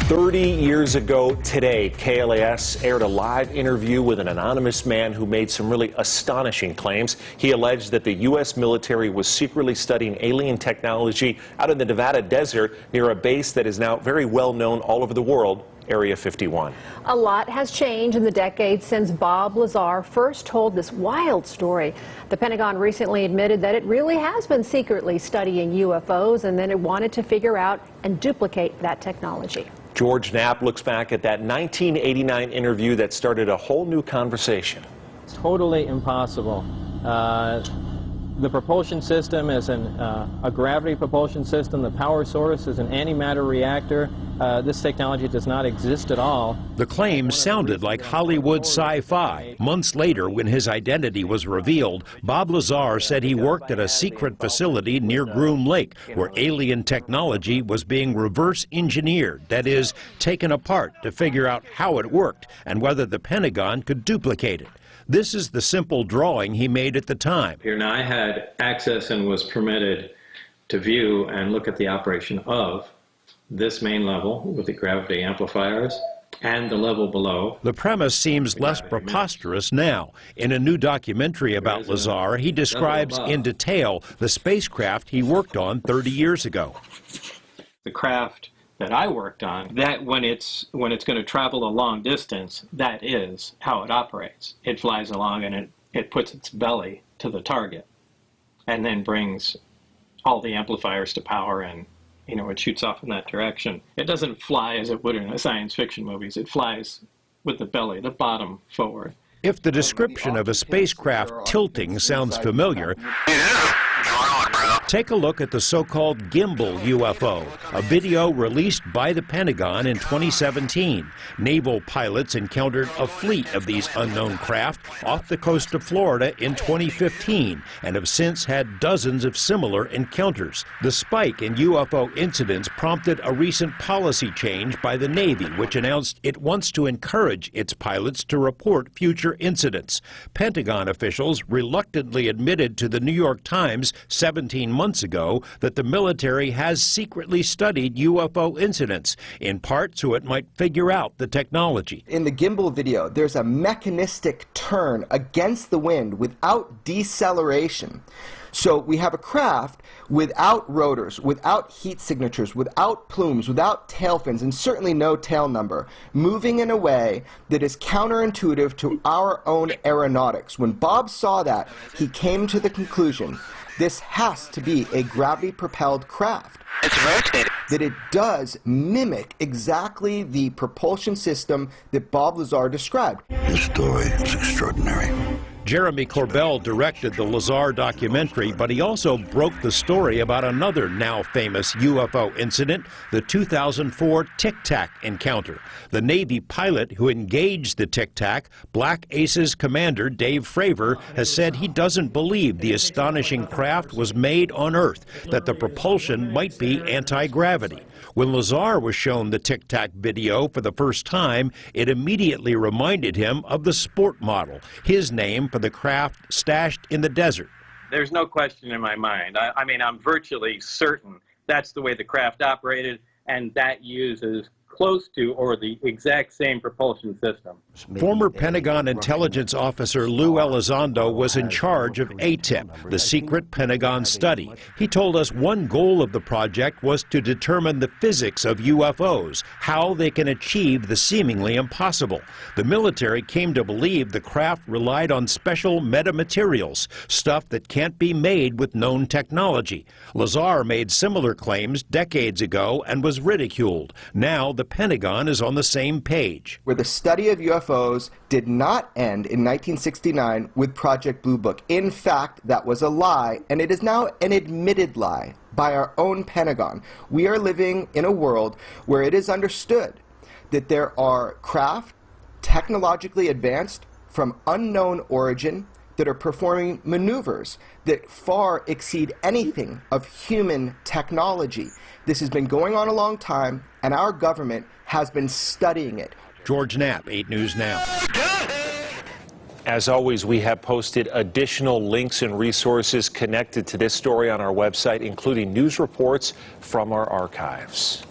30 years ago today, KLAS aired a live interview with an anonymous man who made some really astonishing claims. He alleged that the U.S. military was secretly studying alien technology out in the Nevada desert near a base that is now very well known all over the world, Area 51. A lot has changed in the decades since Bob Lazar first told this wild story. The Pentagon recently admitted that it really has been secretly studying UFOs and then it wanted to figure out and duplicate that technology. George Knapp looks back at that 1989 interview that started a whole new conversation. It's totally impossible. The propulsion system is a gravity propulsion system. The power source is an antimatter reactor. This technology does not exist at all. The claims sounded like Hollywood sci-fi. Months later, when his identity was revealed, Bob Lazar said he worked at a secret facility near Groom Lake, where alien technology was being reverse engineered, that is, taken apart to figure out how it worked and whether the Pentagon could duplicate it. This is the simple drawing he made at the time. Here now I had access and was permitted to view and look at the operation of this main level with the gravity amplifiers and the level below. The premise seems less preposterous now. In a new documentary about Lazar, he describes in detail the spacecraft he worked on 30 years ago. The craft that I worked on, that when it's going to travel a long distance, that is how it operates. It flies along and it puts its belly to the target and then brings all the amplifiers to power, and it shoots off in that direction. It doesn't fly as it would in science fiction movies. It flies with the belly, the bottom forward. If the description of a spacecraft tilting sounds familiar, take a look at the so-called gimbal UFO, a video released by the Pentagon in 2017. Naval pilots encountered a fleet of these unknown craft off the coast of Florida in 2015 and have since had dozens of similar encounters. The spike in UFO incidents prompted a recent policy change by the Navy, which announced it wants to encourage its pilots to report future incidents. Pentagon officials reluctantly admitted to the New York Times 17 months ago that the military has secretly studied UFO incidents, in part so it might figure out the technology. In the gimbal video, there's a mechanistic turn against the wind without deceleration. So we have a craft without rotors, without heat signatures, without plumes, without tail fins, and certainly no tail number, moving in a way that is counterintuitive to our own aeronautics. When Bob saw that, he came to the conclusion this has to be a gravity-propelled craft. It's rotated. That it does mimic exactly the propulsion system that Bob Lazar described. This story is extraordinary. Jeremy Corbell directed the Lazar documentary, but he also broke the story about another now famous UFO incident, the 2004 Tic Tac encounter. The Navy pilot who engaged the Tic Tac, Black Aces commander Dave Fravor, has said he doesn't believe the astonishing craft was made on Earth, that the propulsion might be anti-gravity. When Lazar was shown the Tic Tac video for the first time, it immediately reminded him of the Sport model, his name for the craft stashed in the desert. There's no question in my mind. I mean, I'm virtually certain that's the way the craft operated, and that uses close to or the exact same propulsion system. Former Pentagon intelligence officer Lou Elizondo was in charge of ATIP, the secret Pentagon study. He told us one goal of the project was to determine the physics of UFOs, how they can achieve the seemingly impossible. The military came to believe the craft relied on special metamaterials, stuff that can't be made with known technology. Lazar made similar claims decades ago and was ridiculed. Now the Pentagon is on the same page. Where the study of UFOs did not end in 1969 with Project Blue Book. In fact, that was a lie, and it is now an admitted lie by our own Pentagon. We are living in a world where it is understood that there are craft technologically advanced from unknown origin that are performing maneuvers that far exceed anything of human technology. This has been going on a long time, and our government has been studying it. George Knapp, 8 News Now. As always, we have posted additional links and resources connected to this story on our website, including news reports from our archives.